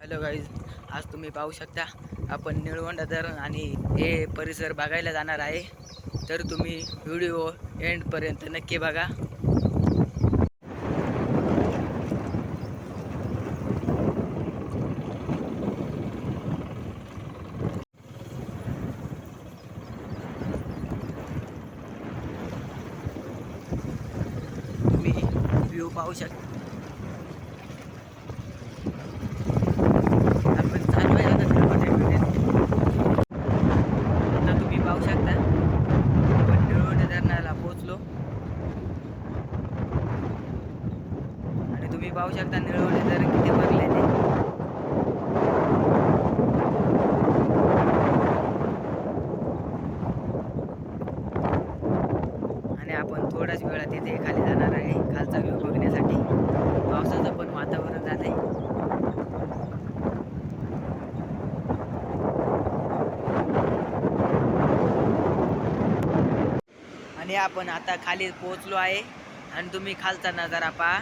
Hello guys, आज तुम्ही पाहू शकता आपण निळवंडा धरण आणि हे परिसर बघायला जाणार आहे. तर तुम्ही व्हिडिओ एंडपर्यंत नक्की बघा. तुम्ही व्ह्यू पाहू शकता. आपण चालू आहे आता निळवंड्यामध्ये. आता तुम्ही पाहू शकता आपण निळवंडा धरणाला पोहोचलो आणि तुम्ही पाहू शकता निळवंडे धरण किती भरले ते. आणि आपण थोड्याच वेळात तिथे खाली जाणार आहे खालचा व्ह्यू बघण्यासाठी. पावसाचं पण वातावरण झालंय. आणि आपण आता खाली पोहोचलो आहे आणि तुम्ही खालचा नजारा पहा.